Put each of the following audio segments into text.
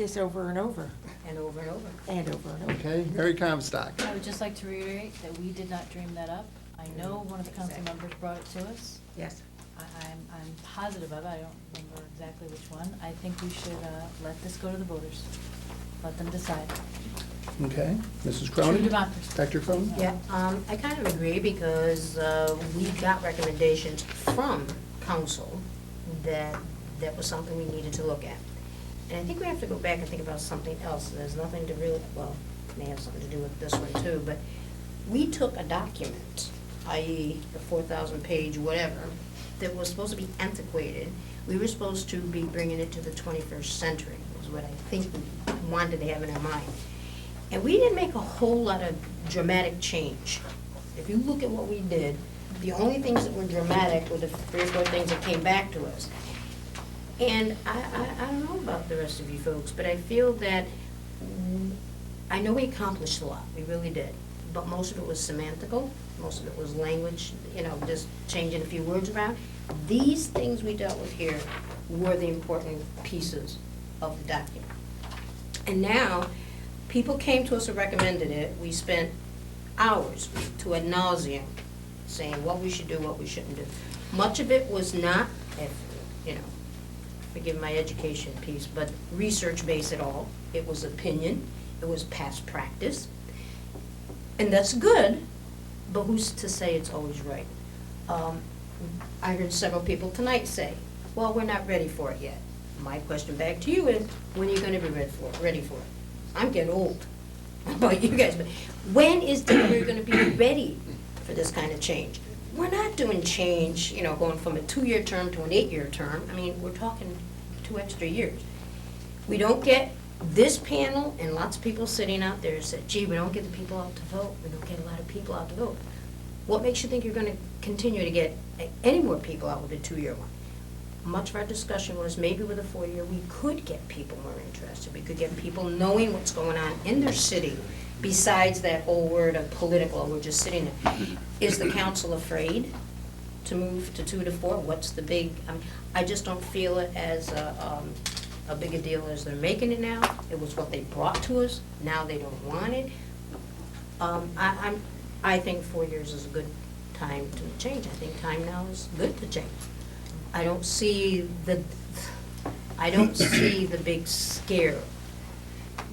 this over and over, And over and over. and over and over. Okay, Mary Comstock. I would just like to reiterate that we did not dream that up. I know one of the council Exactly. members brought it to us. Yes. I'm positive of it, I don't remember exactly which one. I think we should let this go to the voters, let them decide. Okay, Mrs. True Cronin? democracy. Dr. Cronin? Yeah, I kind of agree because we got recommendations from council that was something we needed to look at. And I think we have to go back and think about something else. There's nothing to really, well, it may have something to do with this one too, but we took a document, i.e. the 4,000-page whatever, that was supposed to be antiquated. We were supposed to be bringing it to the 21st century, is what I think we wanted to have in our mind. And we didn't make a whole lot of dramatic change. If you look at what we did, the only things that were dramatic were the 3 or 4 things that came back to us. And I don't know about the rest of you folks, but I feel that, I know we accomplished a lot, we really did. But most of it was semantical, most of it was language, you know, just changing a few words around. These things we dealt with here were the important pieces of the document. And now, people came to us and recommended it. We spent hours to ad nauseum saying what we should do, what we shouldn't do. Much of it was not, you know, forgive my education piece, but research-based at all. It was opinion, it was past practice. And that's good, but who's to say it's always right? I heard several people tonight say, well, we're not ready for it yet. My question back to you is, when are you gonna be ready for it? I'm getting old. How about you guys? But when is Danbury gonna be ready for this kind of change? We're not doing change, you know, going from a 2-year term to an 8-year term. I mean, we're talking 2 extra years. We don't get this panel and lots of people sitting out there said, gee, we don't get the people out to vote. We don't get a lot of people out to vote. What makes you think you're gonna continue to get any more people out with a 2-year one? Much of our discussion was maybe with a 4-year, we could get people more interested. We could get people knowing what's going on in their city, besides that old word of political, we're just sitting there. Is the council afraid to move to 2 to 4? What's the big, I just don't feel it as a big a deal as they're making it now. It was what they brought to us, now they don't want it. I think 4 years is a good time to change. I think time now is good to change. I don't see the big scare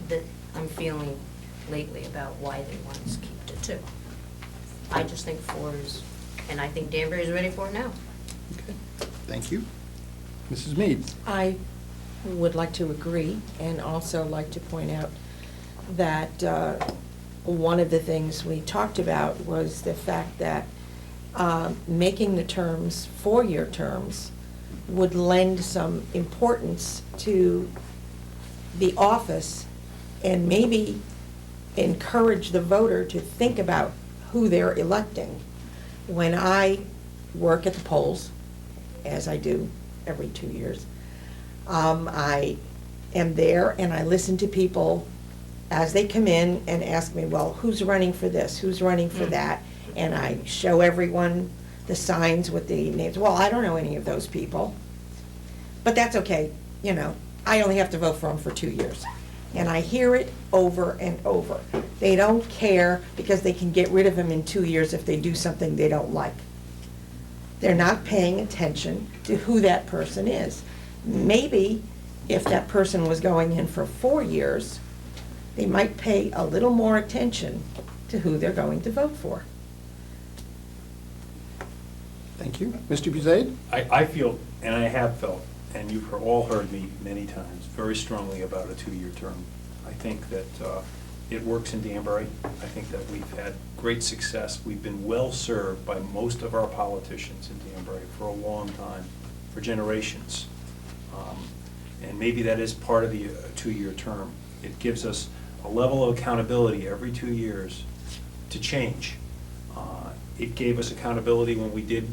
that I'm feeling lately about why they want us to keep it to 2. I just think 4 is, and I think Danbury is ready for it now. Okay, thank you. Mrs. Mead? I would like to agree, and also like to point out that one of the things we talked about was the fact that making the terms 4-year terms would lend some importance to the office and maybe encourage the voter to think about who they're electing. When I work at the polls, as I do every 2 years, I am there and I listen to people as they come in and ask me, well, who's running for this, who's running for that? And I show everyone the signs with the names. Well, I don't know any of those people, but that's okay. You know, I only have to vote for them for 2 years. And I hear it over and over. They don't care because they can get rid of them in 2 years if they do something they don't like. They're not paying attention to who that person is. Maybe if that person was going in for 4 years, they might pay a little more attention to who they're going to vote for. Thank you. Mr. Buzade? I feel, and I have felt, and you've all heard me many times, very strongly about a 2-year term. I think that it works in Danbury. I think that we've had great success. We've been well served by most of our politicians in Danbury for a long time, for generations. And maybe that is part of the 2-year term. It gives us a level of accountability every 2 years to change. It gave us accountability when we did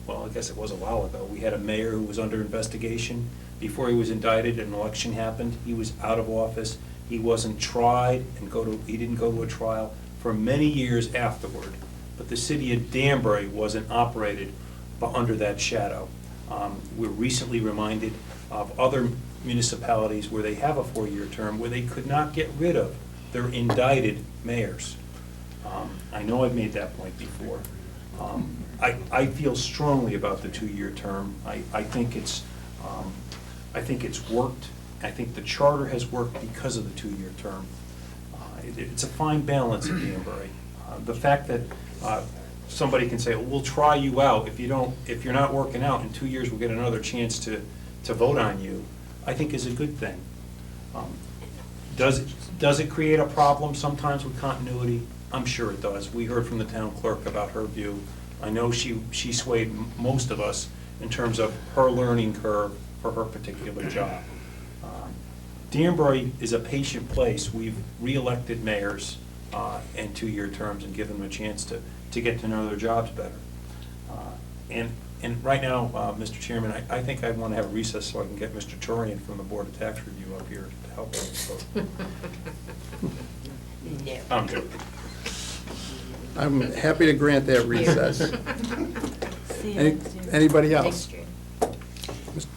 well, I guess it was a while ago. We had a mayor who was under investigation. Before he was indicted, an election happened. He was out of office. He wasn't tried and he didn't go to a trial for many years afterward. But the city of Danbury wasn't operated under that shadow. We're recently reminded of other municipalities where they have a 4-year term, where they could not get rid of their indicted mayors. I know I've made that point before. I feel strongly about the 2-year term. I think it's worked. I think the charter has worked because of the 2-year term. It's a fine balance at Danbury. The fact that somebody can say, well, we'll try you out. If you're not working out, in 2 years we'll get another chance to vote on you, I think is a good thing. Does it create a problem sometimes with continuity? I'm sure it does. We heard from the town clerk about her view. I know she swayed most of us in terms of her learning curve for her particular job. Danbury is a patient place. We've re-elected mayors in 2-year terms and given them a chance to get to know their jobs better. And right now, Mr. Chairman, I think I want to have a recess so I can get Mr. Turian from the Board of Tax Review up here to help us. No. I'm joking. I'm happy to grant that recess. See you Any- next year. Anybody else?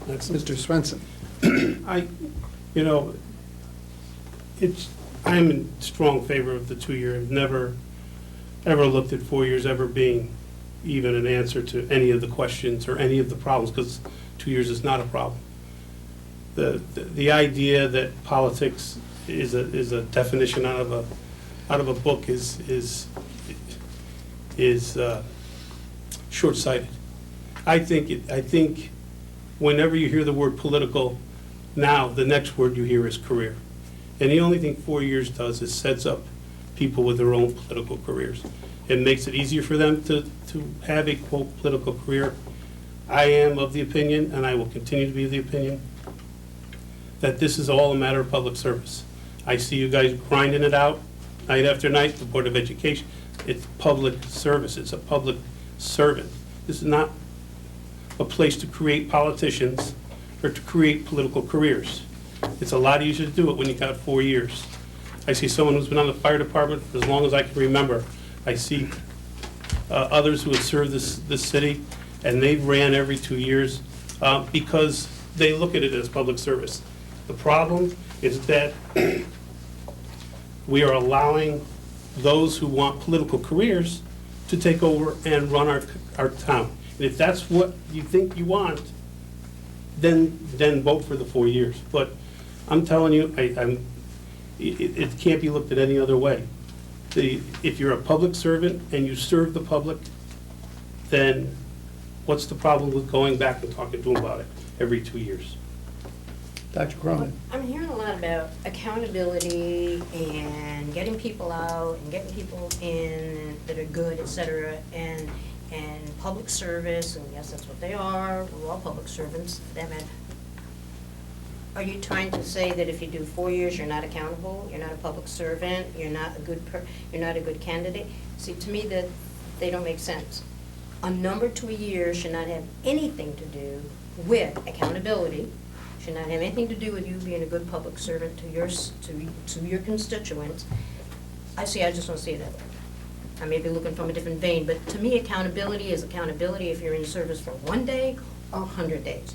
Next year. Mr. Swenson? I'm in strong favor of the 2-year. I've never, ever looked at 4 years ever being even an answer to any of the questions or any of the problems, because 2 years is not a problem. The idea that politics is a definition out of a book is short-sighted. I think whenever you hear the word political, now the next word you hear is career. And the only thing 4 years does is sets up people with their own political careers. It makes it easier for them to have a, quote, political career. I am of the opinion, and I will continue to be of the opinion, that this is all a matter of public service. I see you guys grinding it out night after night, the Board of Education. It's public service. It's a public servant. This is not a place to create politicians or to create political careers. It's a lot easier to do it when you got 4 years. I see someone who's been on the fire department for as long as I can remember. I see others who have served this city, and they've ran every 2 years because they look at it as public service. The problem is that we are allowing those who want political careers to take over and run our town. And if that's what you think you want, then vote for the 4 years. But I'm telling you, it can't be looked at any other way. If you're a public servant and you serve the public, then what's the problem with going back and talking to them about it every 2 years? Dr. Cronin? I'm hearing a lot about accountability and getting people out and getting people in that are good, et cetera, and public service, and yes, that's what they are. We're all public servants, for that matter. Are you trying to say that if you do 4 years, you're not accountable, you're not a public servant, you're not a good candidate? See, to me, that they don't make sense. A number to a year should not have anything to do with accountability, should not have anything to do with you being a good public servant to your constituents. I just don't see it that way. I may be looking from a different vein, but to me, accountability is accountability if you're in service for 1 day or 100 days.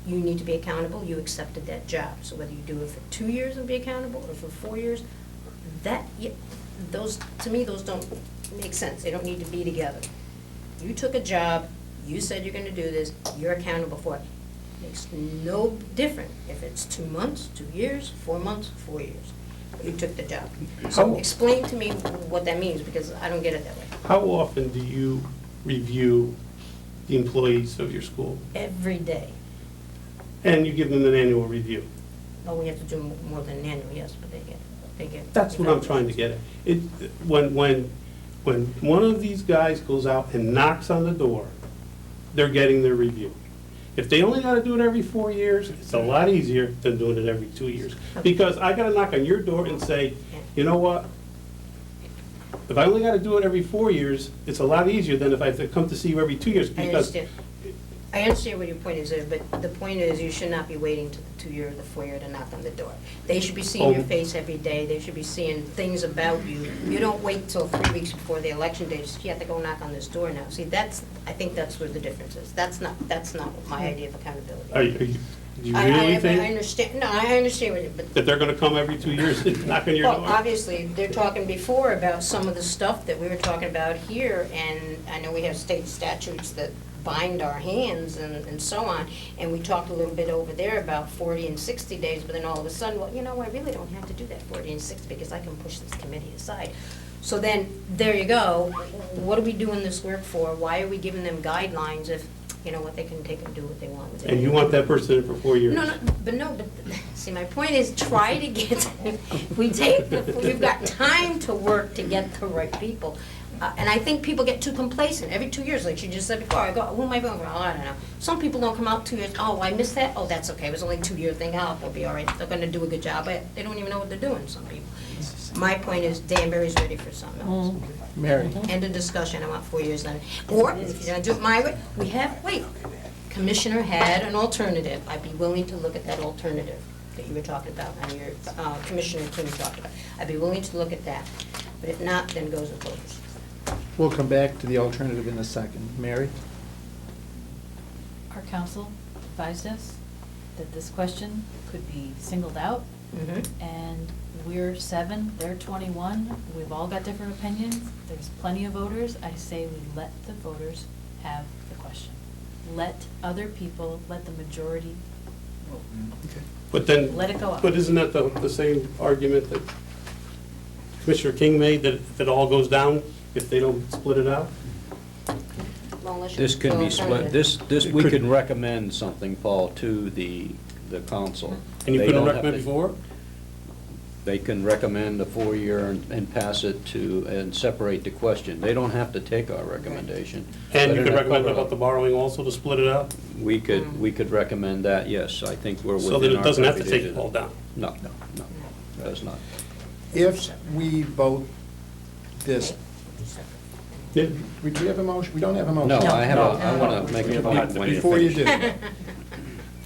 You need to be accountable, you accepted that job. So whether you do it for 2 years and be accountable, or for 4 years, to me, those don't make sense. They don't need to be together. You took a job, you said you're gonna do this, you're accountable for it. Makes no difference if it's 2 months, 2 years, 4 months, 4 years. You took the job. So explain to me what that means, because I don't get it that way. How often do you review the employees of your school? Every day. And you give them an annual review? Oh, we have to do more than an annual, yes, but they get. That's what I'm trying to get at. When one of these guys goes out and knocks on the door, they're getting their review. If they only gotta do it every 4 years, it's a lot easier than doing it every 2 years. Because I gotta knock on your door and say, you know what? If I only gotta do it every 4 years, it's a lot easier than if I have to come to see you every 2 years. Because I understand what your point is there, but the point is you should not be waiting to the 2 year or the 4 year to knock on the door. They should be seeing your face every day. They should be seeing things about you. You don't wait till 3 weeks before the election day to say, you have to go knock on this door now. See, I think that's where the difference is. That's not my idea of accountability. do You really think I understand, no, I understand what you, but that they're gonna come every 2 years and knock on your well, door? obviously, they're talking before about some of the stuff that we were talking about here, and I know we have state statutes that bind our hands and so on, and we talked a little bit over there about 40 and 60 days, but then all of a sudden, well, you know, I really don't have to do that 40 and 60 because I can push this committee aside. So then, there you go, what are we doing this work for? Why are we giving them guidelines if, you know what, they can take and do what they want with it? And you want that person in for 4 years? No, but see, my point is try to get, we've got time to work to get the right people. And I think people get too complacent. Every 2 years, like you just said before, I go, who am I voting for? Oh, I don't know. Some people don't come out 2 years, oh, I missed that? Oh, that's okay, it was only a 2-year thing, oh, they'll be all right, they're gonna do a good job, but they don't even know what they're doing, some people. My point is Danbury's ready for something else. Mary? End of discussion, I want 4 years then. Or, if you're gonna do it my way, Commissioner had an alternative. I'd be willing to look at that alternative that you were talking about, and your Commissioner King talked about. I'd be willing to look at that. But if not, then goes with voters. We'll come back to the alternative in a second. Mary? Our council advised us that this question could be singled out, and we're 7, they're 21, we've all got different opinions, there's plenty of voters. I say we let the voters have the question. Let other people, let the majority vote. But then, Let it go up. but isn't that the same argument that Commissioner King made, that it all goes down if they don't split it out? Well, unless you This can go be split, alternative. this, It we could- can recommend something, Paul, to the council. And you They couldn't don't have recommend to- before? They can recommend a 4-year and pass it to, and separate the question. They don't have to take our recommendation. And Let you it could not recommend cover about the borrowing also to split it out? We could recommend that, yes. I think we're within So our that it doesn't have to purview take it all down? No, it does not. If we vote this, Yeah. we do have a motion? We don't have a motion. No, I have, No. I want to make a point when you Before you finish.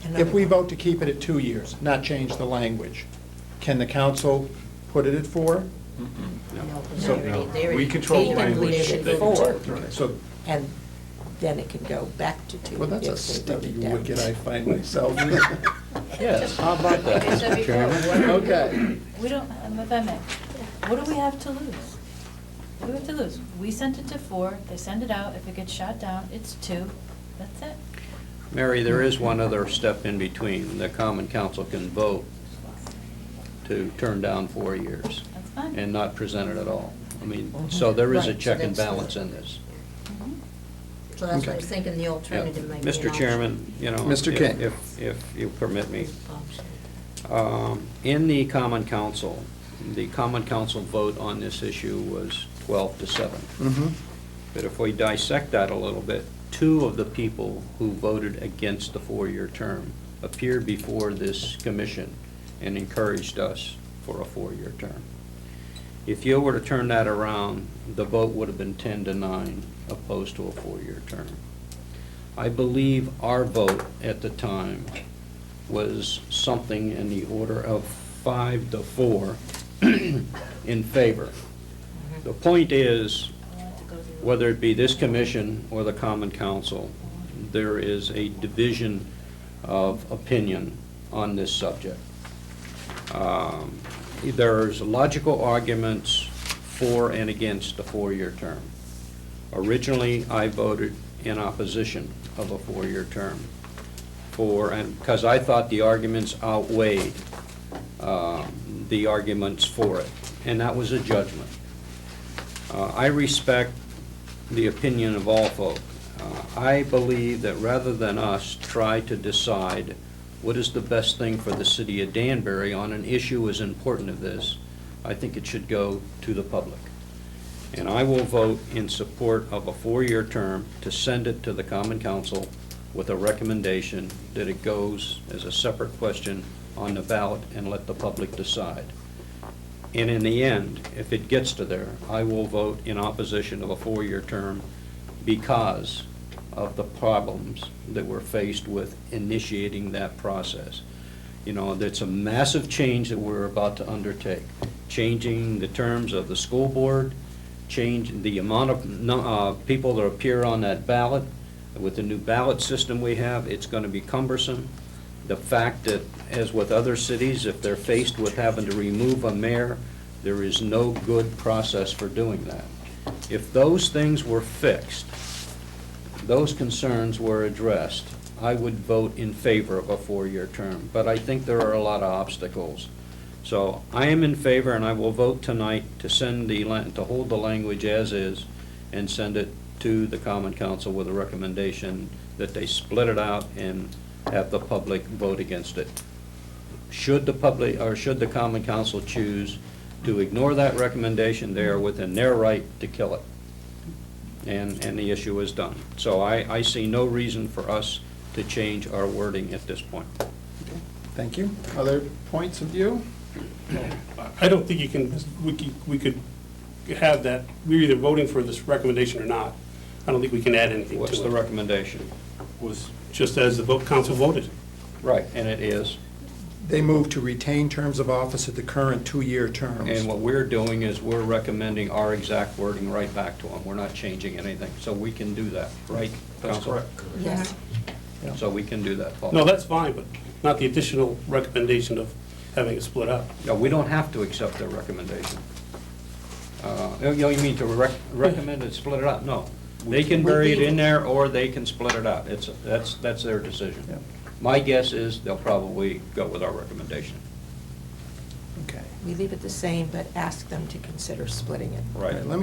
do, if we vote to keep it at 2 years, not change the language, can the council put it at 4? No, 'cause So, they already- no, they already we control the taken language. leadership They over control two. it. So, And then it can go back to 2. well, that's a if they vote sticky it down. wicket I find myself. Yes, how about that, Like I said Mr. before, Chairman? Okay. We don't, if I may, what do we have to lose? What do we have to lose? We sent it to 4, they send it out, if it gets shot down, it's 2, that's it. Mary, there is one other step in between. The common council can vote to turn down 4 years That's fine. and not present it at all. I mean, so there is a Right, check so and that's- balance in this. Mhm. So that's why I Okay. was thinking the Yeah. alternative might be an Mr. option. Chairman, you know. Mr. King. If you permit me. Oh, In the common council vote on this issue was 12-7. Mm-hmm. But if we dissect that a little bit, 2 of the people who voted against the 4-year term appeared before this commission and encouraged us for a 4-year term. If you were to turn that around, the vote would have been 10-9 opposed to a 4-year term. I believe our vote at the time was something in the order of 5-4 in favor. The point is, I want it to go to- whether it be this commission or the common council, there is a division of opinion on this subject. There's logical arguments for and against a 4-year term. Originally, I voted in opposition of a 4-year term because I thought the arguments outweighed the arguments for it, and that was a judgment. I respect the opinion of all folk. I believe that rather than us try to decide what is the best thing for the city of Danbury on an issue as important as this, I think it should go to the public. And I will vote in support of a 4-year term to send it to the common council with a recommendation that it goes as a separate question on the ballot and let the public decide. And in the end, if it gets to there, I will vote in opposition of a 4-year term because of the problems that we're faced with initiating that process. You know, it's a massive change that we're about to undertake, changing the terms of the school board, change the amount of people that appear on that ballot. With the new ballot system we have, it's going to be cumbersome. The fact that, as with other cities, if they're faced with having to remove a mayor, there is no good process for doing that. If those things were fixed, those concerns were addressed, I would vote in favor of a 4-year term. But I think there are a lot of obstacles. So I am in favor, and I will vote tonight to to hold the language as is and send it to the Common Council with a recommendation that they split it out and have the public vote against it. Should the Common Council choose to ignore that recommendation, they are within their right to kill it. And the issue is done. So I see no reason for us to change our wording at this point. Thank you. Other points of view? I don't think you can, we could have that, we're either voting for this recommendation or not. I don't think we can add anything to it. What's the recommendation? Was, Just as the council voted. Right, and it is. They move to retain terms of office at the current 2-year terms. And what we're doing is we're recommending our exact wording right back to them. We're not changing anything. So we can do that, right, that's Council? correct. Yes. So we can do that, Paul. No, that's fine, but not the additional recommendation of having it split up. No, we don't have to accept their recommendation. You mean to recommend it, split it up? No. They can bury it in there, or they can split it out. That's their decision. Yeah. My guess is they'll probably go with our recommendation. Okay. We leave it the same, but ask them to consider splitting it. All right, let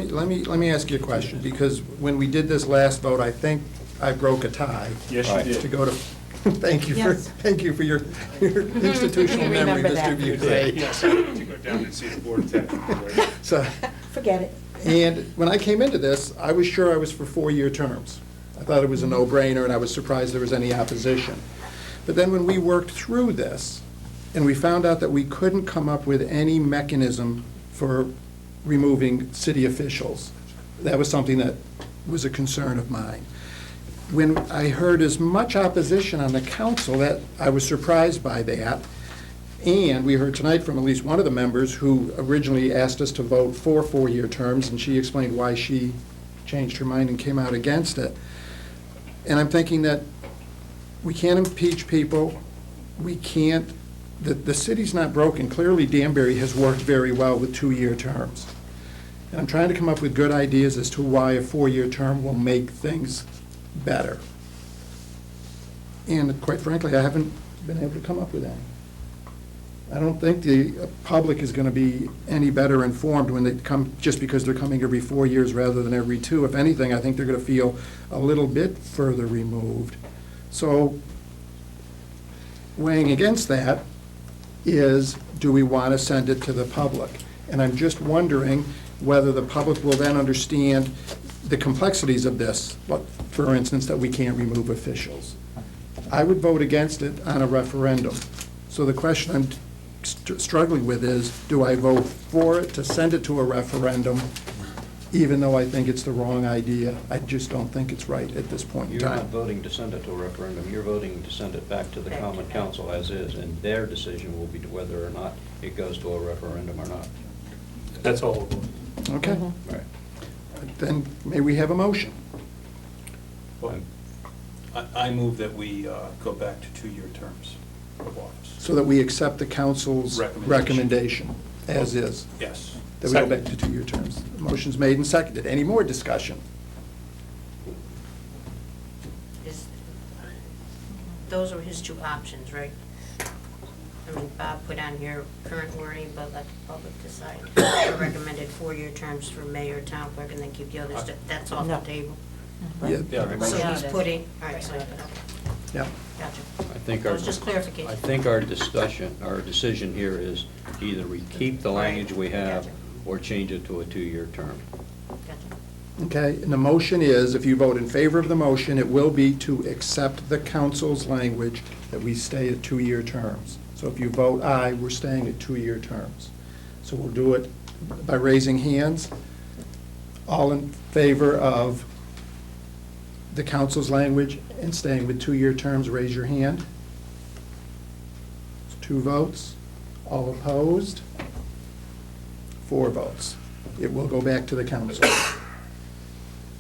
me ask you a question, because when we did this last vote, I think I broke a tie. Yes, Right. you did. To go to, thank you Yes. for your institutional memory, Remember Mr. that. Butay. Yes, to go down and see the board of technical. So, Forget it. and when I came into this, I was sure I was for 4-year terms. I thought it was a no-brainer, and I was surprised there was any opposition. But then when we worked through this, and we found out that we couldn't come up with any mechanism for removing city officials, that was something that was a concern of mine. When I heard as much opposition on the council, that I was surprised by that. And we heard tonight from at least one of the members who originally asked us to vote for 4-year terms, and she explained why she changed her mind and came out against it. And I'm thinking that we can't impeach people, we can't, the city's not broken. Clearly Danbury has worked very well with 2-year terms. And I'm trying to come up with good ideas as to why a 4-year term will make things better. And quite frankly, I haven't been able to come up with any. I don't think the public is going to be any better informed when they come, just because they're coming every 4 years rather than every 2. If anything, I think they're going to feel a little bit further removed. So weighing against that is, do we want to send it to the public? And I'm just wondering whether the public will then understand the complexities of this, for instance, that we can't remove officials. I would vote against it on a referendum. So the question I'm struggling with is, do I vote for it to send it to a referendum, even though I think it's the wrong idea? I just don't think it's right at this point in You're not time. voting to send it to a referendum, you're voting to send it back to the Common Council as is, and their decision will be to whether or not it goes to a referendum or not. That's all. Okay, Mhm. Right. then may we have a motion? Well, I move that we go back to 2-year terms of office. So that we accept the council's recommendation as is, Yes. that we go back to 2-year terms. Motion's made and seconded. Any more discussion? Those are his 2 options, right? I mean, Bob put on here current wording, but let the public decide. I recommended 4-year terms for mayor, town clerk, and then keep the others, that's off the No. table. Yeah. Yeah, So Yeah. he's putting, all right, so, okay, Yeah. gotcha. I think That our, was just clarification. I think our discussion, our decision here is to either we keep the language we have Gotcha. or change it to a 2-year term. Gotcha. Okay, and the motion is, if you vote in favor of the motion, it will be to accept the council's language that we stay at 2-year terms. So if you vote aye, we're staying at 2-year terms. So we'll do it by raising hands. All in favor of the council's language and staying with 2-year terms, raise your hand. 2 votes. All opposed? 4 votes. It will go back to the council.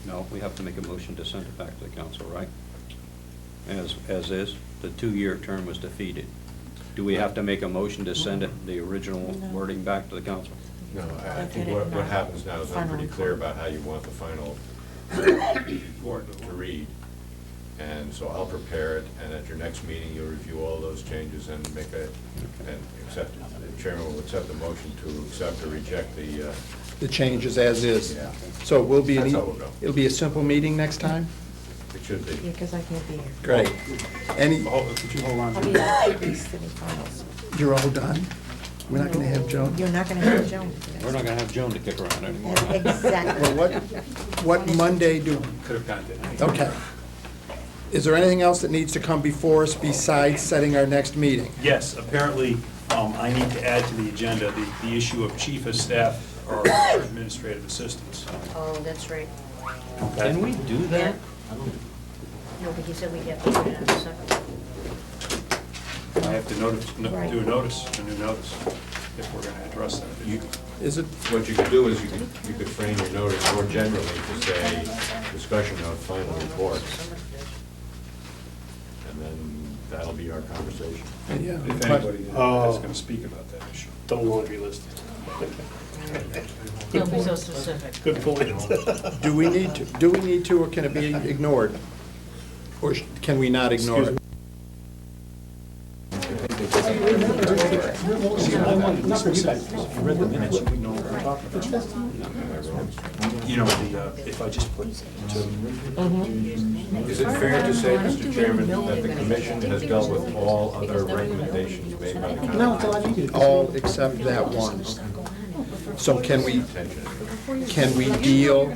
No, we have to make a motion to send it back to the council, right? as is. The two-year term was defeated. Do we have to make a motion to send it, the original wording back to the council? No, I think Okay. what happens now is I'm Final pretty clear report. about how you want the final report to read. And so I'll prepare it, and at your next meeting, you'll review all those changes and make and accept it. The chairman will accept the motion to accept or reject The changes as is. Yeah. So it will be, That's how we'll go. it'll be a simple meeting next time? it should be. Yeah, because I can't be here. Great. Any, Could you hold on? I'll be at the semifinals. you're all done? We're not going to have Joan? You're not gonna have Joan. We're not gonna have Joan to kick around anymore. Exactly. Well, what Monday do, Could have gone tonight. okay. Is there anything else that needs to come before us besides setting our next meeting? Yes, apparently, I need to add to the agenda the issue of chief of staff or administrative assistants. Oh, that's right. Okay? Can we do that? No, but he said we have to put it on a second. I have to Right. do a notice, a new notice, if we're gonna address that issue. Is it, What you could do is you could frame your notice more generally to say, discussion of final report. And then that'll be our conversation. yeah. If anybody is gonna speak about that issue. Don't laundry list. Don't be so specific. Good point. Do we need to, or can it be ignored? Or can we not ignore it? If you read the minutes, you would know what we're talking about. You know, if I just put Is it fair to say, Mr. Chairman, that the commission has dealt with all other recommendations made by the council? No, it's all I needed. All except that one. So can we deal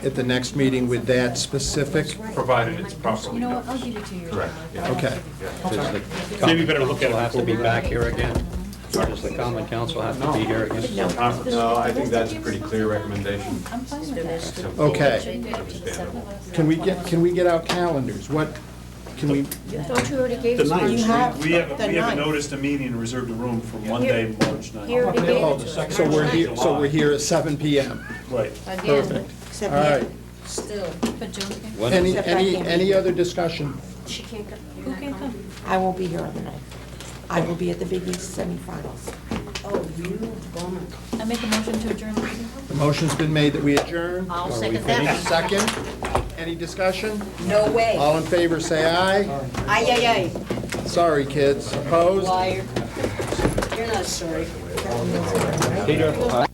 at the next meeting with that specific? provided it's properly You know what, I'll noticed. give it to you. Correct. Okay. Does the Maybe common better look at it council have to be before we- back here again? Does the common council have to be here again? No, I think that's a pretty clear recommendation. I'm fine with that. Simple, Okay. understandable. Can we get out calendars? What, can we, Don't you already gave The us ninth. one? You have We have the ninth. noticed a meeting and reserved a room for Monday, March 9th. He already gave oh, it to us. so we're here at 7 PM. Right. Again, Perfect. Except All yet. right. still, But Joan can, When- Any other discussion? she can't come. who can come? I won't be here on the ninth. I will be at the Big East semifinals. Oh, you bummer. I make a motion to adjourn the meeting? The motion's been made that we adjourn. I'll Are we second finished? that. Second? Any discussion? No way. All in favor, say aye. Ay, Sorry, kids. Opposed? Liar. You're not sorry. Peter, aye.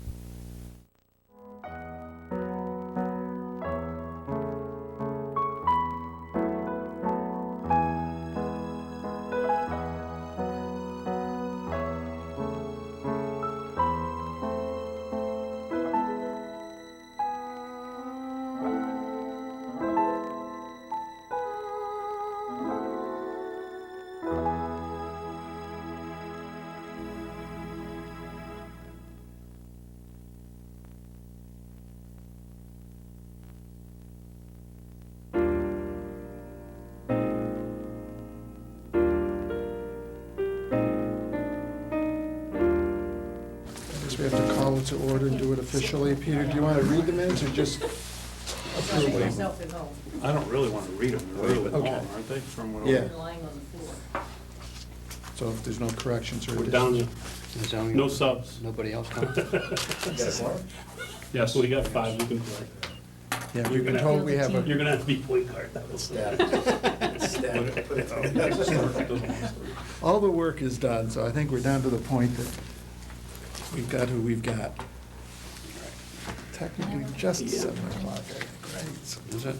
I guess we have to call it to order and do it officially. Peter, do you want to read the minutes or just approve them? I don't really want to read them, they're really long, Okay. aren't they? From what Yeah. So if there's no corrections or We're down additions. to Is that- no subs. Nobody else comes? Yes. We got 5, we can play. Yeah, we've been told we have a, You're gonna have to be point guard. all the work is done, so I think we're down to the point that we've got who we've got. Technically, just 7 o'clock, I think, right? Is it?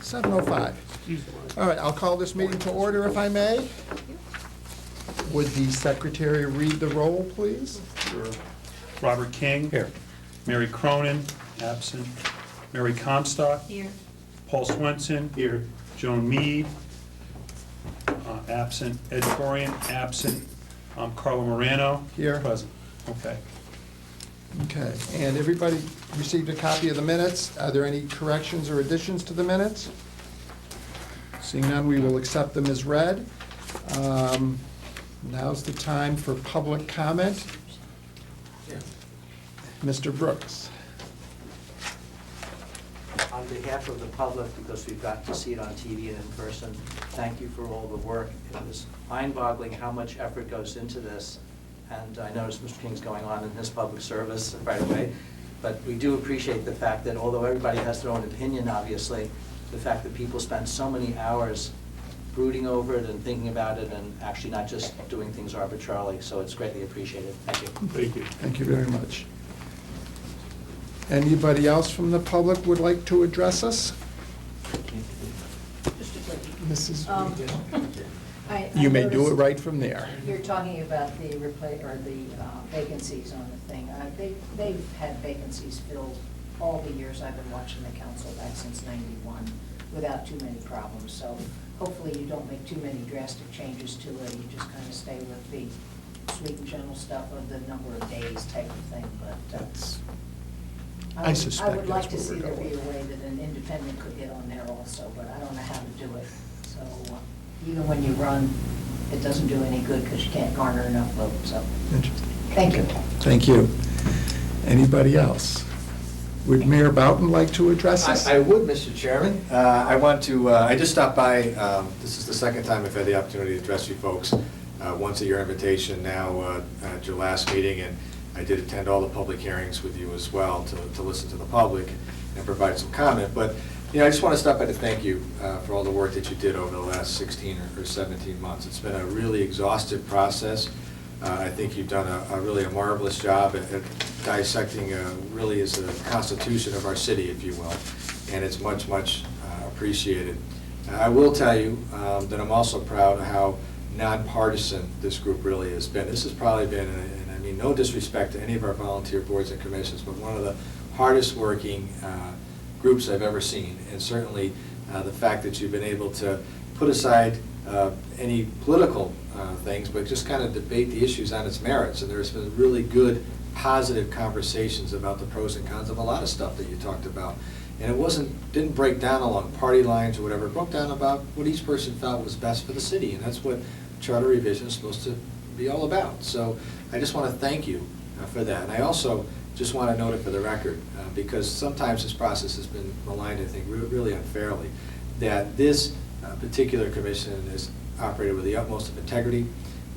7:05. All right, I'll call this meeting to order if I may. Would the secretary read the roll, please? Sure. Robert King. Here. Mary Cronin, absent. Mary Comstock. Here. Paul Swenson. Here. Joan Mead, absent. Ed Corian, absent. Carlo Morano. Here. Present. Okay. Okay, and everybody received a copy of the minutes. Are there any corrections or additions to the minutes? Seeing none, we will accept them as read. Now's the time for public comment. Mr. Brooks. on behalf of the public, because we've gotten to see it on TV and in person, thank you for all the work. It was mind-boggling how much effort goes into this, and I noticed Mr. King's going on in his public service right away, but we do appreciate the fact that although everybody has their own opinion, obviously, the fact that people spend so many hours brooding over it and thinking about it and actually not just doing things arbitrarily, so it's greatly appreciated. Thank you. Thank you. Thank you very much. Anybody else from the public would like to address us? Just a quickie. Mrs. I You may do it noticed right from there. You're talking about the vacancies on the thing. They've had vacancies filled all the years I've been watching the council, back since '91, without too many problems. So hopefully you don't make too many drastic changes to it. You just kind of stay with the sweet and gentle stuff of the number of days type of thing, but That's, I I would- suspect I would like to that's see where there we're be a going. way that an independent could get on there also, but I don't know how to do it. So even when you run, it doesn't do any good because you can't garner enough votes, so, Interesting. thank you. Thank you. Anybody else? Would Mayor Boughton like to address us? I would, Mr. Chairman. I want to, I just stopped by, this is the second time I've had the opportunity to address you folks. Once at your invitation, now at your last meeting, and I did attend all the public hearings with you as well to listen to the public and provide some comment. But, you know, I just want to stop by to thank you for all the work that you did over the last 16 or 17 months. It's been a really exhaustive process. I think you've done a really a marvelous job at dissecting really is the constitution of our city, if you will, and it's much, much appreciated. I will tell you that I'm also proud of how nonpartisan this group really has been. This has probably been, and I mean no disrespect to any of our volunteer boards and commissions, but one of the hardest working groups I've ever seen, and certainly the fact that you've been able to put aside any political things, but just kind of debate the issues on its merits. And there's been really good, positive conversations about the pros and cons of a lot of stuff that you talked about. And it didn't break down along party lines or whatever. It broke down about what each person felt was best for the city, and that's what charter revision is supposed to be all about. So I just want to thank you for that. And I also just want to note it for the record, because sometimes this process has been maligned, I think, really unfairly, that this particular commission is operated with the utmost of integrity,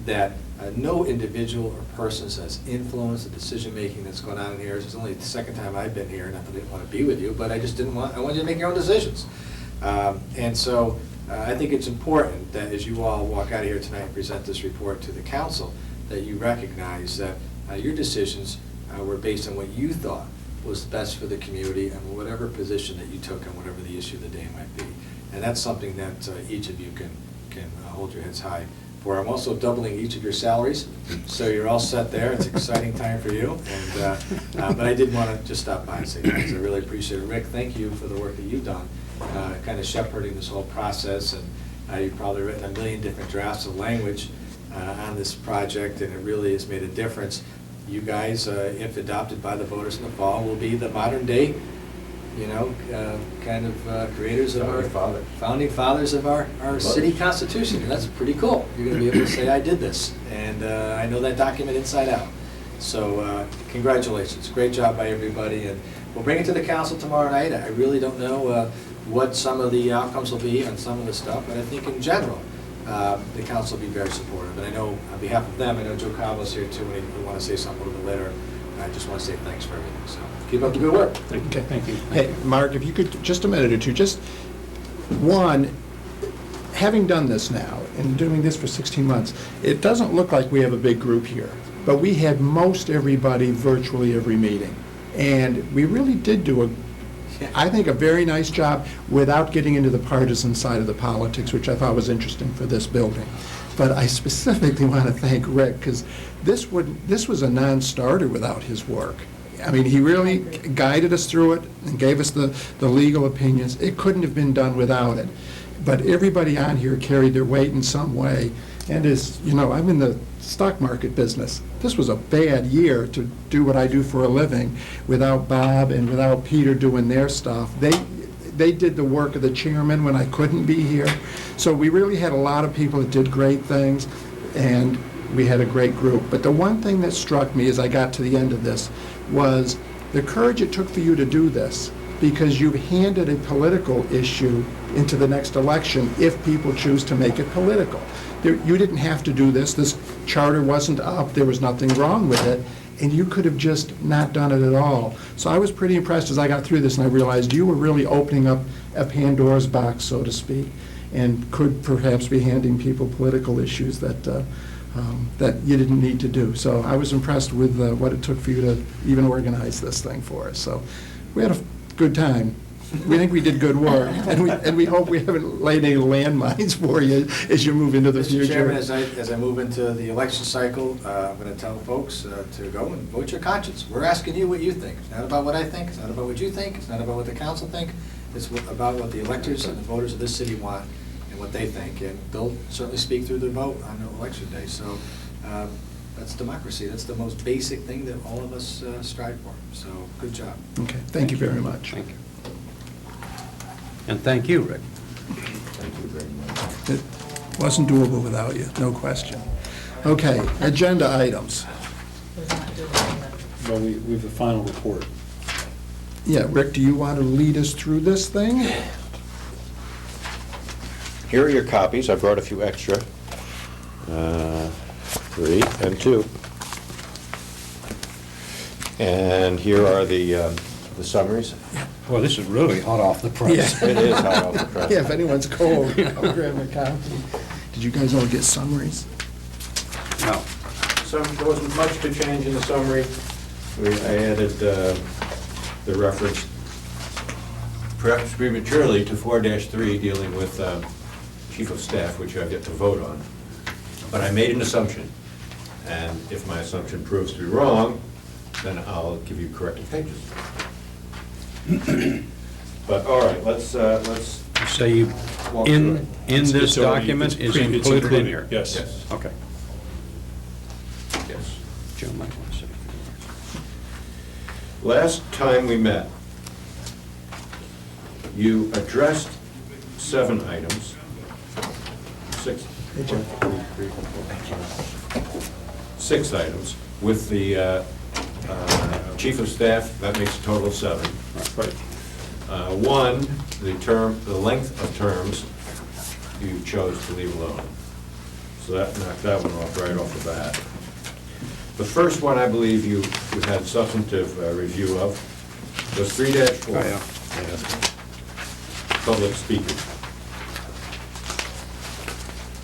that no individual or person has influenced the decision-making that's going on in here. This is only the second time I've been here, not that I didn't want to be with you, but I just I wanted you to make your own decisions. And so I think it's important that as you all walk out of here tonight and present this report to the council, that you recognize that your decisions were based on what you thought was best for the community and whatever position that you took on whatever the issue of the day might be. And that's something that each of you can hold your heads high for. I'm also doubling each of your salaries, so you're all set there. It's an exciting time for you. And but I did want to just stop by and say thanks. I really appreciate it. Rick, thank you for the work that you've done, kind of shepherding this whole process. And you've probably written a million different drafts of language on this project, and it really has made a difference. You guys, if adopted by the voters in the fall, will be the modern day, you know, kind of creators of our founding fathers of our city constitution. And that's pretty cool. You're going to be able to say, I did this, and I know that document inside out. So congratulations. Great job by everybody. And we'll bring it to the council tomorrow night. I really don't know what some of the outcomes will be on some of the stuff, but I think in general, the council will be very supportive. And I know on behalf of them, I know Joe Cobble's here too, and he want to say something a little bit later. I just want to say thanks for everything. So keep up the good work. Okay, thank you. Hey, Mark, if you could, just a minute or two, just one, having done this now and doing this for 16 months, it doesn't look like we have a big group here, but we had most everybody virtually every meeting. And we really did do I think, a very nice job without getting into the partisan side of the politics, which I thought was interesting for this building. But I specifically want to thank Rick, because this was a non-starter without his work. I mean, he really guided us through it and gave us the legal opinions. It couldn't have been done without it. But everybody on here carried their weight in some way. And as you know, I'm in the stock market business. This was a bad year to do what I do for a living without Bob and without Peter doing their stuff. They did the work of the chairman when I couldn't be here. So we really had a lot of people that did great things, and we had a great group. But the one thing that struck me as I got to the end of this was the courage it took for you to do this. because you've handed a political issue into the next election if people choose to make it political. You didn't have to do this charter wasn't up, there was nothing wrong with it, and you could have just not done it at all. So I was pretty impressed as I got through this and I realized you were really opening up a Pandora's box, so to speak, and could perhaps be handing people political issues that you didn't need to do. So I was impressed with what it took for you to even organize this thing for us. So we had a good time. We think we did good work, and we hope we haven't laid any landmines for you as you move into the future. Mr. Chairman, as I move into the election cycle, I'm going to tell folks to go and vote your conscience. We're asking you what you think. It's not about what I think. It's not about what you think. It's not about what the council think. It's about what the electors and the voters of this city want and what they think. And they'll certainly speak through their vote on election day. So that's democracy. That's the most basic thing that all of us strive for. So good job. Okay, thank you very much. Thank you. And thank you, Rick. Thank you very much. It wasn't doable without you, no question. Okay, agenda items. Well, we have the final report. Yeah, Rick, do you want to lead us through this thing? Here are your copies. I brought a few extra. 3 and 2. And here are the summaries. Well, this is really hot off the press. Yeah. It is hot off the press. Yeah, if anyone's cold, I'll grab a copy. Did you guys all get summaries? No. There wasn't much to change in the summary. I added the reference, perhaps prematurely, to 4-3 dealing with chief of staff, which I've yet to vote on. But I made an assumption, and if my assumption proves to be wrong, then I'll give you corrected pages. But, all right, let's So you, walk through it. in this It's already- document is it's included in here? Yes. Yes, Okay. yes. Joe might want to say. Last time we met, you addressed 7 items, 6, 6 items with the chief of staff. That makes a total of 7. Right. 1, the length of terms, you chose to leave alone. So that knocked that one off right off the bat. The first one, I believe you had substantive review of, was 3-4. Oh, yeah. Public speaking.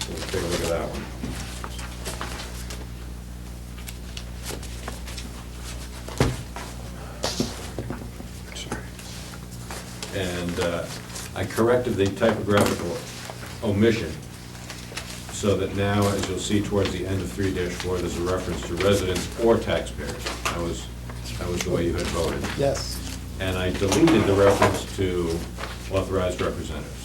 So let's take a look at that one. And I corrected the typographical omission so that now, as you'll see towards the end of 3-4, there's a reference to residents or taxpayers. That was the way you had voted. Yes. And I deleted the reference to authorized representatives.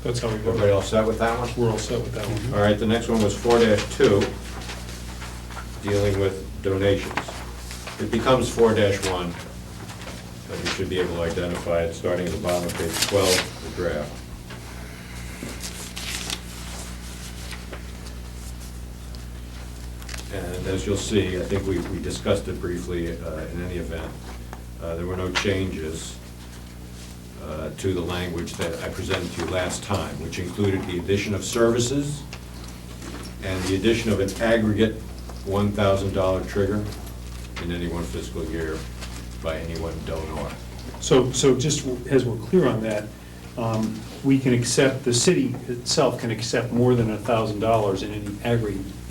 That's how we Everybody all set with that one? We're all set with that one. All right, the next one was 4-2, dealing with donations. It becomes 4-1, but you should be able to identify it, starting at the bottom of page 12, the draft. And as you'll see, I think we discussed it briefly in any event. There were no changes to the language that I presented to you last time, which included the addition of services and the addition of an aggregate $1,000 trigger in any one fiscal year by any one donor. So just as we're clear on that, we can accept, the city itself can accept more than $1,000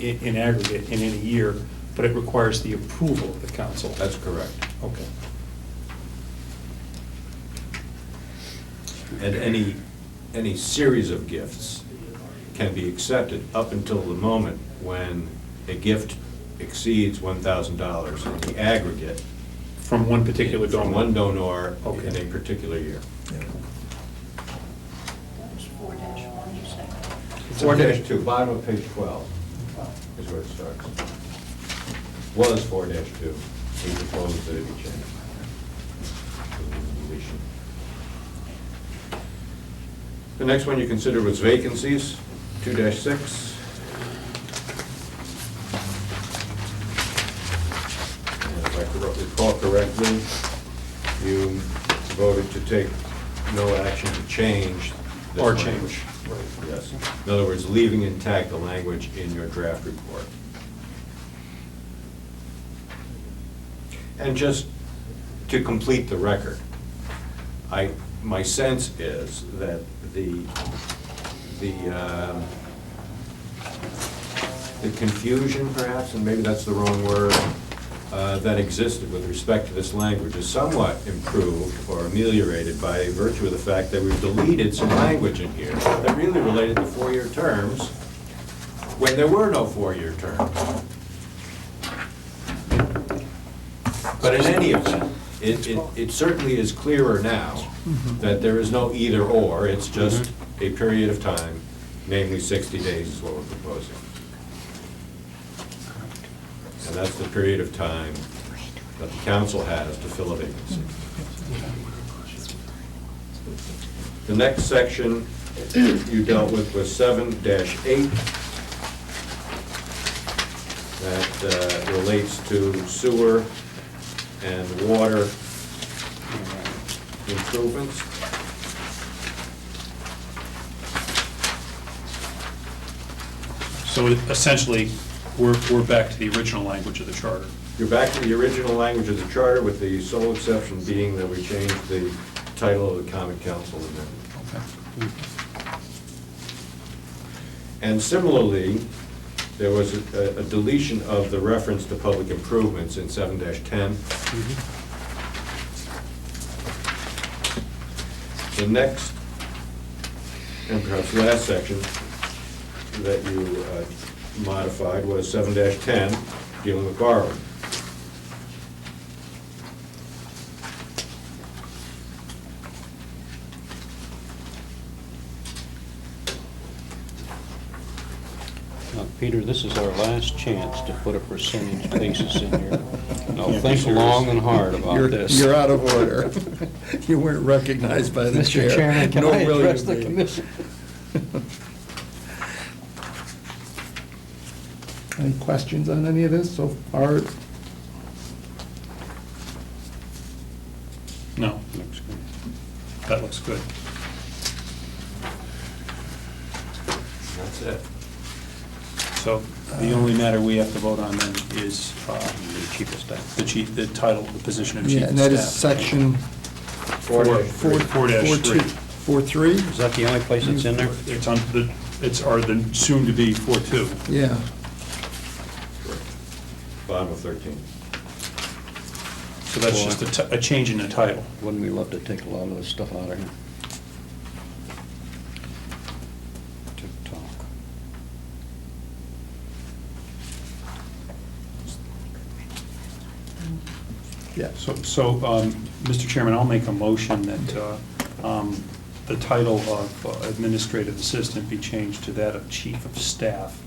in aggregate in any year, but it requires the approval of the council. That's correct. Okay. And any series of gifts can be accepted up until the moment when a gift exceeds $1,000 in the aggregate. From one particular donor? From one donor Okay. in a particular year. That was 4-1, you said? 4-2, bottom of page 12 is where it starts. Was 4-2, we proposed that it be changed. The next one you considered was vacancies, 2-6. And if I recall correctly, you voted to take no action to change this Or language. change. Yes. In other words, leaving intact the language in your draft report. And just to complete the record, my sense is that the confusion perhaps, and maybe that's the wrong word, that existed with respect to this language is somewhat improved or ameliorated by virtue of the fact that we've deleted some language in here that really related to four-year terms when there were no four-year terms. But in any event, it certainly is clearer now that there is no either-or, it's just a period of time, namely 60 days is what we're proposing. And that's the period of time that the council has to fill a vacancy. The next section you dealt with was 7-8. That relates to sewer and water improvements. So essentially, we're back to the original language of the charter. You're back to the original language of the charter, with the sole exception being that we changed the title of the Common Council amendment. Okay. And similarly, there was a deletion of the reference to public improvements in 7-10. The next, and perhaps last section that you modified was 7-10, dealing with borrowing. Peter, this is our last chance to put a percentage basis in here. Now, Yeah, think serious. long and hard about this. You're out of order. You weren't recognized by the chair. Mr. Chairman, can nor I will you address the be. commission? Any questions on any of this so far? No, Looks good. that looks good. That's it. So the only matter we have to vote on then is The cheapest staff. the title, the position of chief Yeah, of and that is staff. section 4-3. 4.3? Is that the only place it's in there? It's on the, or the soon-to-be 4-2. Yeah. Bottom of 13. So that's just a change in the title. Wouldn't we love to take a lot of this stuff out of here? TikTok. Yeah. So, Mr. Chairman, I'll make a motion that the title of administrative assistant be changed to that of chief of staff,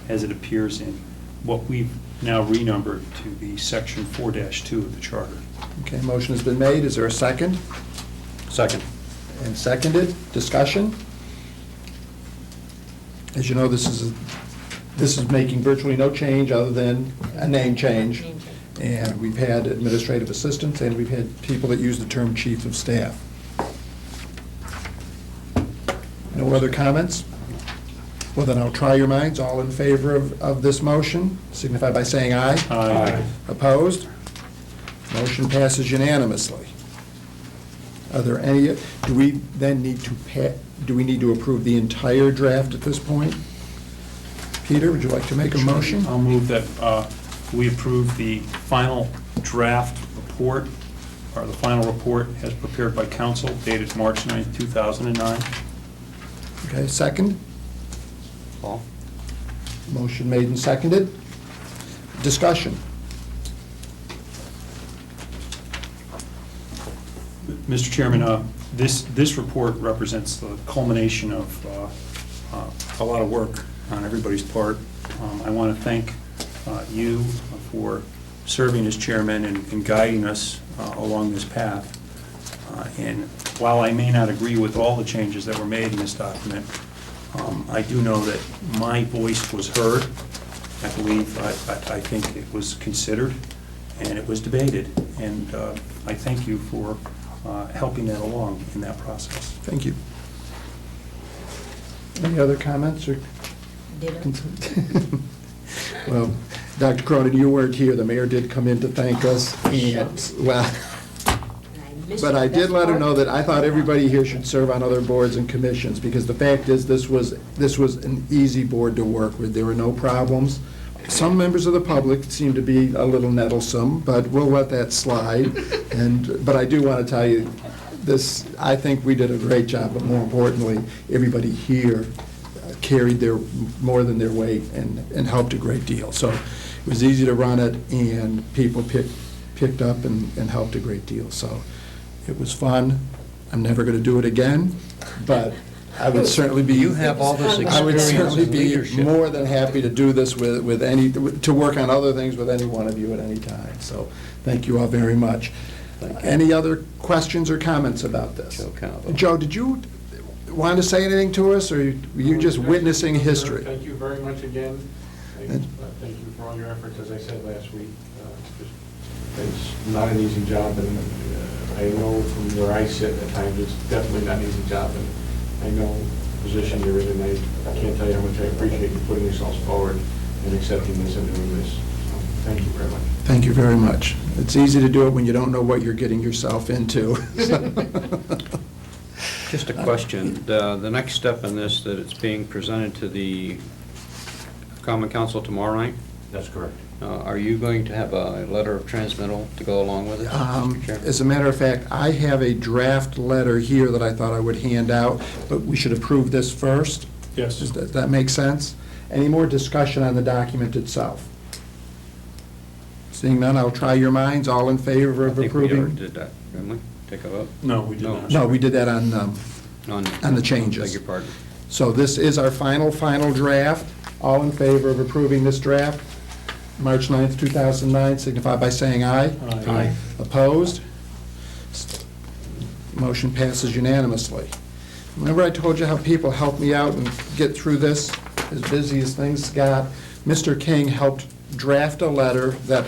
as it appears in what we've now renumbered to the section 4-2 of the charter. Okay, motion has been made. Is there a second? Second. And seconded. Discussion? As you know, this is making virtually no change other than a name change. And we've had administrative assistants, and we've had people that use the term chief of staff. No other comments? Well, then I'll try your minds. All in favor of this motion, signify by saying aye. Aye. Opposed? Motion passes unanimously. Are there any, do we then need to approve the entire draft at this point? Peter, would you like to make a motion? I'll move that we approve the final draft report, or the final report as prepared by council dated March 9th, 2009. Okay, second? Paul? Motion made and seconded. Discussion? Mr. Chairman, this report represents the culmination of a lot of work on everybody's part. I want to thank you for serving as chairman and guiding us along this path. And while I may not agree with all the changes that were made in this document, I do know that my voice was heard. I believe, I think it was considered, and it was debated. And I thank you for helping that along in that process. Thank you. Any other comments or? Ditto. Well, Dr. Cronin, you weren't here. The mayor did come in to thank us, and, well, but I did let him know that I thought everybody here should serve on other boards and commissions, because the fact is, this was an easy board to work with. There were no problems. Some members of the public seem to be a little nettlesome, but we'll let that slide. But I do want to tell you, this, I think we did a great job, but more importantly, everybody here carried more than their weight and helped a great deal. So it was easy to run it, and people picked up and helped a great deal. So it was fun. I'm never going to do it again, but I would certainly be. You have all this I would experience certainly in be leadership. more than happy to do this with any, to work on other things with any one of you at any time. So thank you all very much. Any other questions or comments about this? Joe Calvo. Joe, did you want to say anything to us, or were you just witnessing history? Thank you very much again. Thank you for all your efforts, as I said last week. It's not an easy job, and I know from where I sit at times, it's definitely not an easy job, and I know the position you're in, and I can't tell you how much I appreciate you putting yourselves forward and accepting this and doing this. So, thank you very much. Thank you very much. It's easy to do it when you don't know what you're getting yourself into. Just a question. The next step in this, that it's being presented to the Common Council tomorrow night? That's correct. Are you going to have a letter of transmittal to go along with it, Mr. Chairman? As a matter of fact, I have a draft letter here that I thought I would hand out, but we should approve this first. Yes. Does that make sense? Any more discussion on the document itself? Seeing none, I'll try your minds. All in favor I of think we already approving? did that, didn't we? Take a vote? No, we did not. No, we did that on the Beg changes. your pardon. So this is our final draft. All in favor of approving this draft? March 9th, 2009, signify by saying aye. Aye. Opposed? Motion passes unanimously. Remember I told you how people helped me out and get through this, as busy as things got? Mr. King helped draft a letter that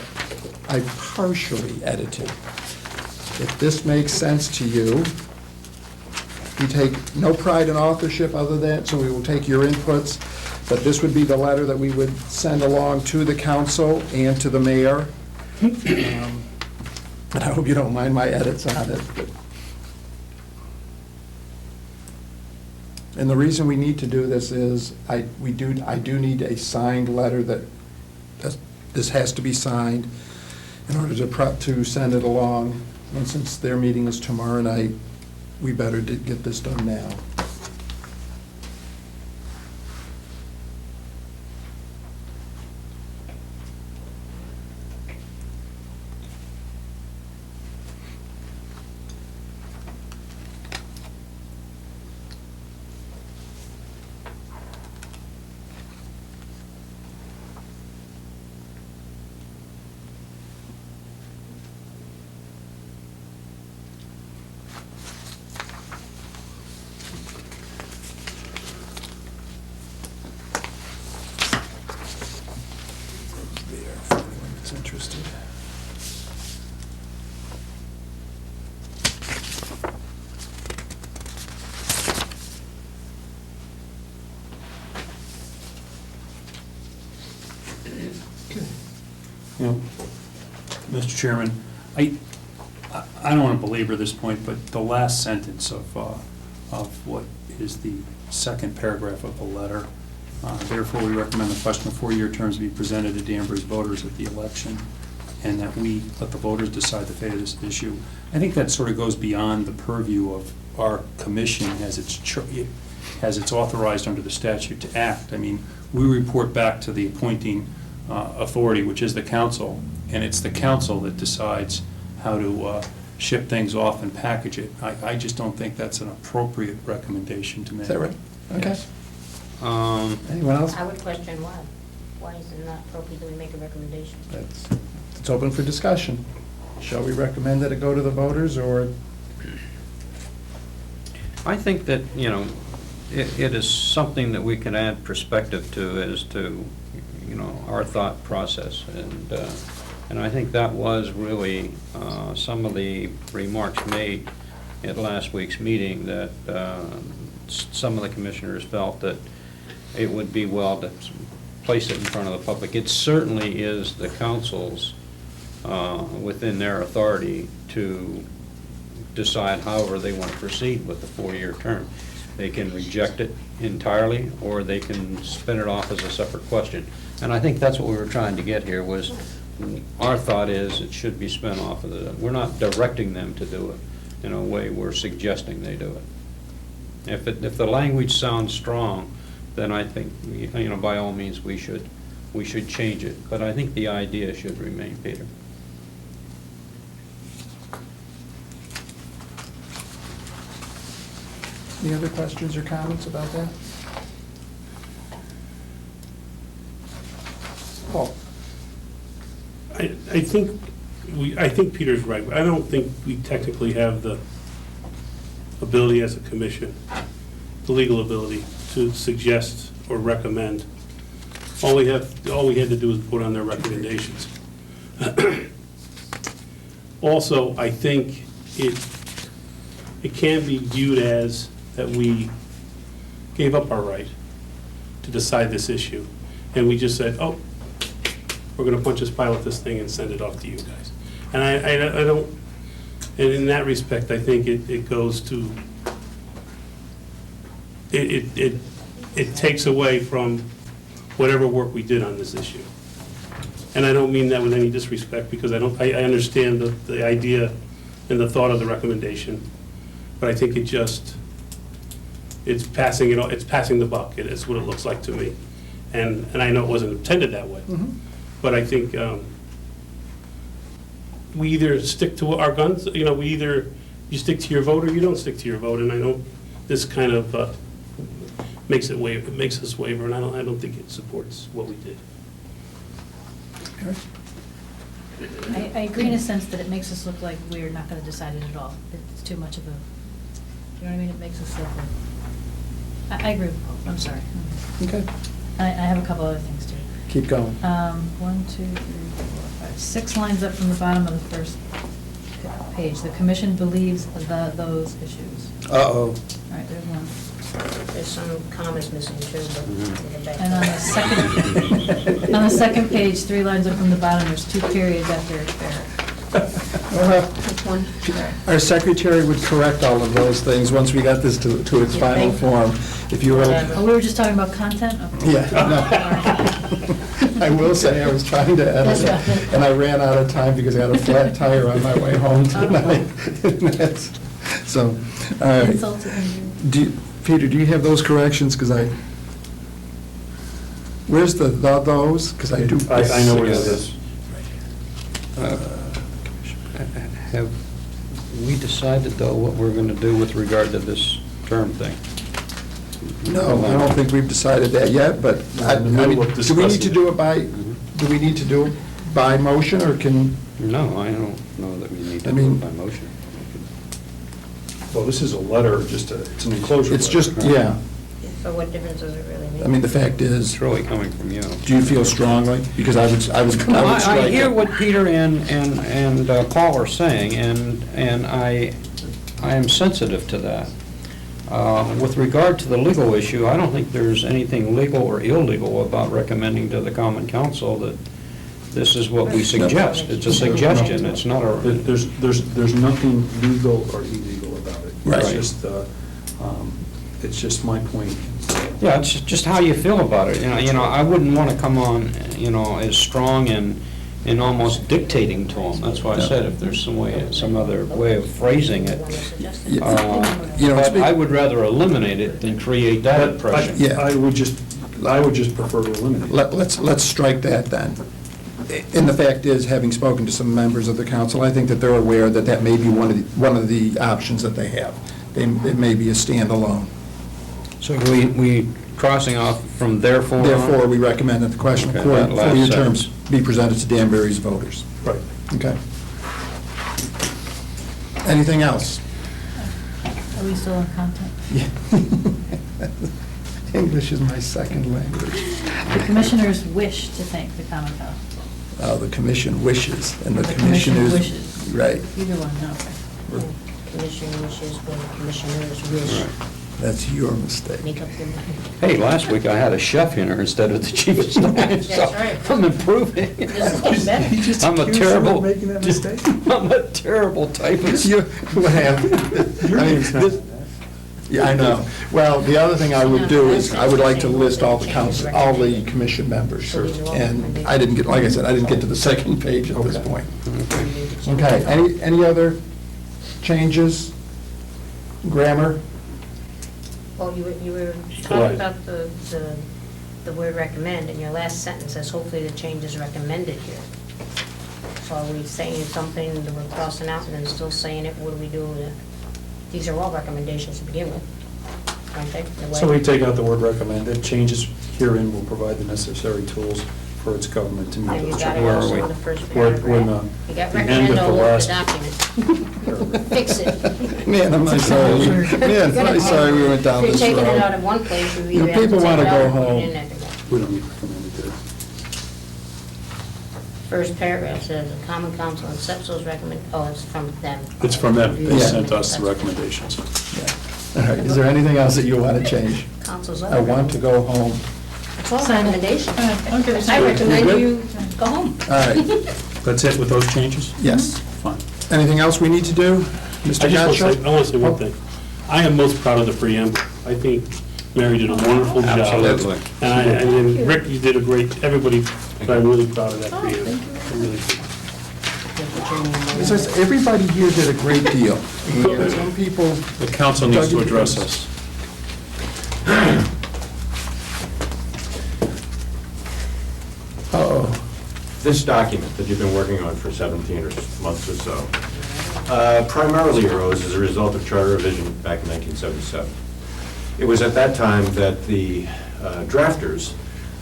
I partially edited. If this makes sense to you, we take no pride in authorship other than, so we will take your inputs, but this would be the letter that we would send along to the council and to the mayor. And I hope you don't mind my edits on it. And the reason we need to do this is, I do need a signed letter that this has to be signed in order to send it along. And since their meeting is tomorrow night, we better get this done now. There, for anyone that's interested. You know, Mr. Chairman, I don't want to belabor this point, but the last sentence of what is the second paragraph of the letter, therefore, we recommend the question of four-year terms be presented to Danbury's voters at the election, and that we let the voters decide the fate of this issue. I think that sort of goes beyond the purview of our commission as it's authorized under the statute to act. I mean, we report back to the appointing authority, which is the council, and it's the council that decides how to ship things off and package it. I just don't think that's an appropriate recommendation to make. Is that right? Okay. Yes. Anyone else? I would question why. Why is it not appropriate that we make a recommendation? It's open for discussion. Shall we recommend that it go to the voters, or I think that, it is something that we can add perspective to as to, our thought process. And I think that was really some of the remarks made at last week's meeting, that some of the commissioners felt that it would be well to place it in front of the public. It certainly is the council's, within their authority, to decide however they want to proceed with the 4-year term. They can reject it entirely, or they can spin it off as a separate question. And I think that's what we were trying to get here, was our thought is it should be spun off of the, we're not directing them to do it in a way we're suggesting they do it. If the language sounds strong, then I think, by all means, we should change it. But I think the idea should remain, Peter. Any other questions or comments about that? Paul? I think Peter's right. I don't think we technically have the ability as a commission, the legal ability, to suggest or recommend. All we had to do is put on their recommendations. Also, I think it can be viewed as that we gave up our right to decide this issue, and we just said, oh, we're gonna punch this pilot this thing and send it off to you guys. And I don't, and in that respect, I think it goes to, it takes away from whatever work we did on this issue. And I don't mean that with any disrespect, because I understand the idea and the thought of the recommendation, but I think it's passing the buck. It's what it looks like to me. And I know it wasn't intended that way. Mm-hmm. But I think we either stick to our guns, you stick to your vote or you don't stick to your vote. And I know this kind of makes us waver, and I don't think it supports what we did. I agree in a sense that it makes us look like we're not gonna decide it at all. It's too much of a, you know what I mean? It makes us look like, I agree with Paul, I'm sorry. Okay, I have a couple other things too. keep going. 1, 2, 3, 4, 5, 6 lines up from the bottom of the first page. The commission believes those issues. Uh-oh. All right, there's one. There's some commas missing too, but we'll get back to And that. on the second page, 3 lines up from the bottom, there's 2 periods after there. Which one? Our secretary would correct all of those things once we got this to its You final think? form. If you were, Oh, we were just talking about content? Okay. yeah, no. I will say, I was trying to edit That's it, right. and I ran out of time because I had a flat tire on my way home tonight. So, all right. Insult to injury. Peter, do you have those corrections? Because where's the those? Because I do. I know where that is. Have we decided, though, what we're going to do with regard to this term thing? No, I don't think we've decided that yet, but I In the middle mean, of do we need to discussing do it by motion, or can, No, I don't know that we need to I do mean- it by motion. Well, this is a letter, it's an enclosure. it's just, letter. yeah. So what difference does it really make? I mean, the fact is, It's really coming from you. do you feel strongly? Because I would I strike hear it. what Peter and Paul are saying, and I am sensitive to that. With regard to the legal issue, I don't think there's anything legal or illegal about recommending to the Common Council that this is what we suggest. It's a suggestion, it's not a... There's nothing legal or illegal about it. Right. It's just my point. Yeah, it's just how you feel about it. I wouldn't want to come on, as strong and almost dictating to them. That's why I said if there's some other way of phrasing it. But I would rather eliminate it than create that impression. Yeah. I would just prefer to eliminate it. Let's strike that then. And the fact is, having spoken to some members of the council, I think that they're aware that that may be one of the options that they have. It may be a standalone. So we crossing off from therefore on? Therefore, we recommend that the question of Okay, that last 4-year sentence. terms be presented to Danbury's voters. Right. Okay. Anything else? Are we still on content? English is my second language. The commissioners wish to thank the Common Council. Oh, the commission wishes, and the The commission commissioners. wishes. Right. Either one, okay. Commission wishes, or commissioners wish. That's your mistake. Make up your mind. Hey, last week I had a chef here instead of the chief of staff, That's so right. I'm improving. This is getting better. I'm a terrible. making that mistake? I'm a terrible typist. Yeah, I know. Well, the other thing I would do is, I would like to list all the council, all the commission members. And I didn't get, like I said, I didn't get to the second page at this point. Okay, any other changes? Grammar? Well, you were Right. talking about the word recommend, and your last sentence says, hopefully the change is recommended here. So are we saying something that we're crossing out and then still saying it, what do we do with it? These are all recommendations to begin with, aren't they? The way- So we take out the word recommended, changes herein will provide the necessary tools for its government to meet. And you those got it Where are also we? in the first We're in paragraph. You got the end recommend of all the over the last document. paragraph. Fix it. Man, am I sorry. Man, I'm sorry we went down If this you're taking it out road. of one place, you You either have to people take it wanna out go or put home. it in there. We don't need recommended there. First paragraph says, the common council accepts those it's from them. It's from them, they Yeah. sent us the recommendations. All right, is there anything else that you want to change? Council's I want to go home. It's all Sign it. recommendations. Okay, I We're recommend good? you go home. All right, That's it with those changes? yes. Fine. Anything else we need to do? I Mr. just want to Gatchell? say, I want to say one thing. I am most proud of the preamble. I think Mary did a wonderful job. Absolutely. And then Rick, you did a great, everybody, but I'm really proud of that preamble. I really do. As I said, everybody here did a great deal. Some people. The council needs to address us. Uh-oh. This document that you've been working on for 17 or months or so primarily arose as a result of charter revision back in 1977. It was at that time that the drafters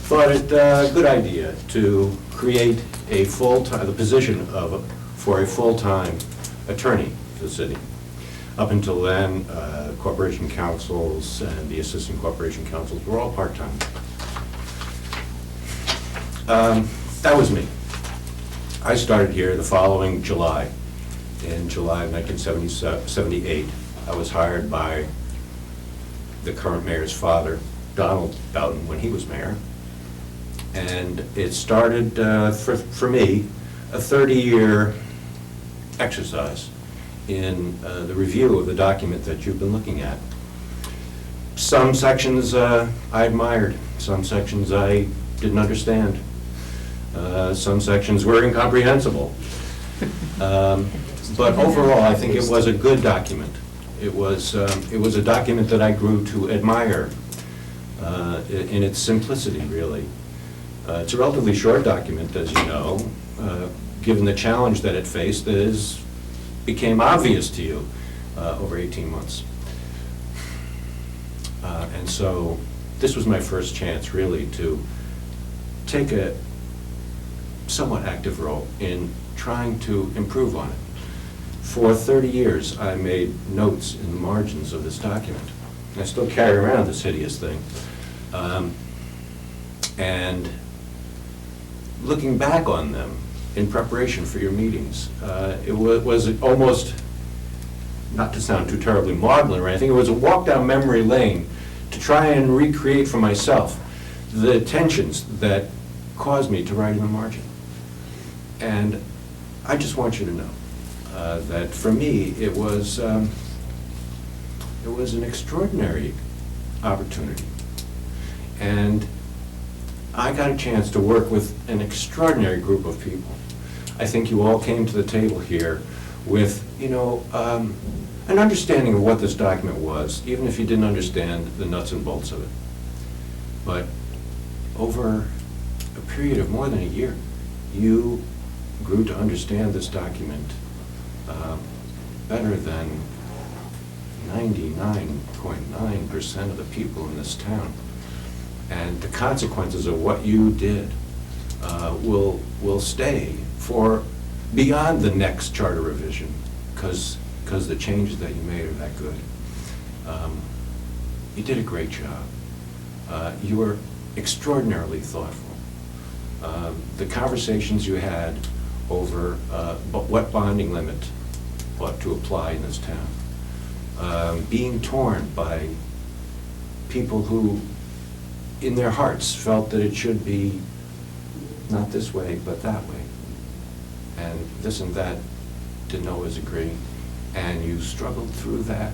thought it a good idea to create a full-time, the position for a full-time attorney for the city. Up until then, corporation counsels and the assistant corporation counsels were all part-time. That was me. I started here the following July. In July of 1978, I was hired by the current mayor's father, Donald Boughton, when he was mayor. And it started, for me, a 30-year exercise in the review of the document that you've been looking at. Some sections I admired, some sections I didn't understand. Some sections were incomprehensible. But overall, I think it was a good document. It was a document that I grew to admire in its simplicity, really. It's a relatively short document, as you know, given the challenge that it faced that became obvious to you over 18 months. And so this was my first chance, really, to take a somewhat active role in trying to improve on it. For 30 years, I made notes in the margins of this document. I still carry around this hideous thing. And looking back on them in preparation for your meetings, it was almost, not to sound too terribly maudlin or anything, it was a walk down memory lane to try and recreate for myself the tensions that caused me to write in the margin. And I just want you to know that for me, it was an extraordinary opportunity. And I got a chance to work with an extraordinary group of people. I think you all came to the table here with, an understanding of what this document was, even if you didn't understand the nuts and bolts of it. But over a period of more than a year, you grew to understand this document better than 99.9% of the people in this town. And the consequences of what you did will stay for beyond the next charter revision, because the changes that you made are that good. You did a great job. You were extraordinarily thoughtful. The conversations you had over what bonding limit ought to apply in this town, being torn by people who, in their hearts, felt that it should be not this way, but that way. And this and that didn't always agree. And you struggled through that,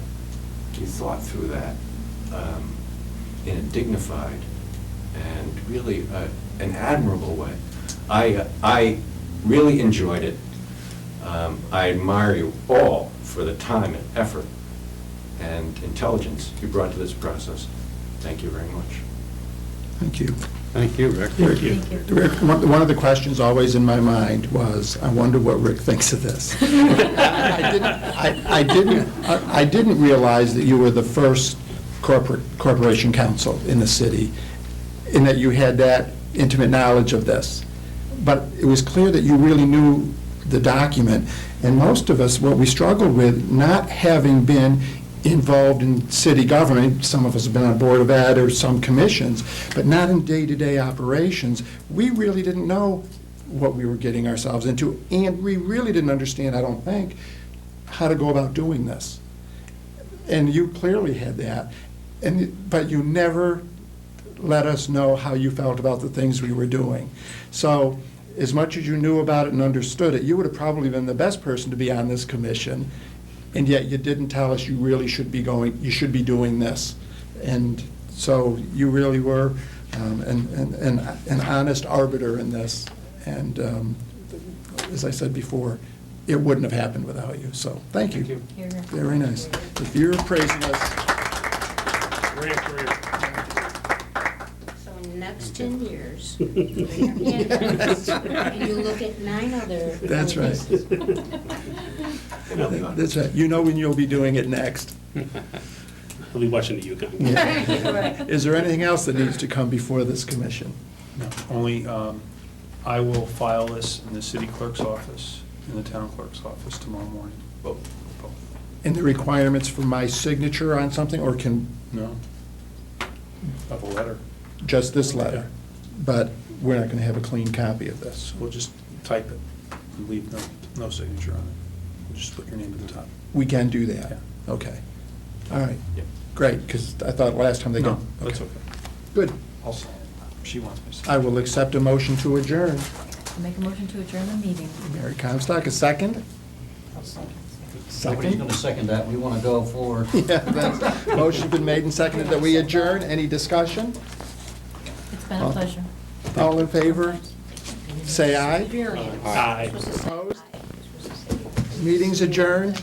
you thought through that in a dignified and really an admirable way. I really enjoyed it. I admire you all for the time and effort and intelligence you brought to this process. Thank you very much. Thank you. Thank you, Rick. Rick, Thank you. Rick, one of the questions always in my mind was, I wonder what Rick thinks of this. I didn't realize that you were the first corporation counsel in the city, and that you had that intimate knowledge of this. But it was clear that you really knew the document, and most of us, what we struggled with, not having been involved in city government, some of us have been on Board of Ed or some commissions, but not in day-to-day operations, we really didn't know what we were getting ourselves into, and we really didn't understand, I don't think, how to go about doing this. And you clearly had that, but you never let us know how you felt about the things we were doing. So as much as you knew about it and understood it, you would have probably been the best person to be on this commission, and yet you didn't tell us you really should be you should be doing this. And so you really were an honest arbiter in this. And as I said before, it wouldn't have happened without you. So thank you. Thank you. Here. Very nice. If you're praising us, Great career. So in the next 10 years, you bring your hand up and you look at 9 other. That's right. places. That's right. You know when you'll be doing it next. I'll be watching the Yukon. Yeah. Is there anything else that needs to come before this commission? No, only, I will file this in the city clerk's office, in the town clerk's office tomorrow morning, both. And the requirements for my signature on something, or can, No? Of a letter. just this letter? But we're not going to have a clean copy of this. We'll just type it and leave no signature on it. We'll just put your name at the top. We can do that? Yeah. Okay. All right. Yeah. Great, because I thought last time they No, got... that's okay. Good. I'll sign it. She wants me to sign it. I will accept a motion to adjourn. Make a motion to adjourn the meeting. Mary Comstock, a second? Nobody's going to second that. We want to go forward. Yeah, that's, motion's been made and seconded that we adjourn. Any discussion? It's been a pleasure. All in favor? Say aye. Very. Aye. Opposed? Meeting's adjourned.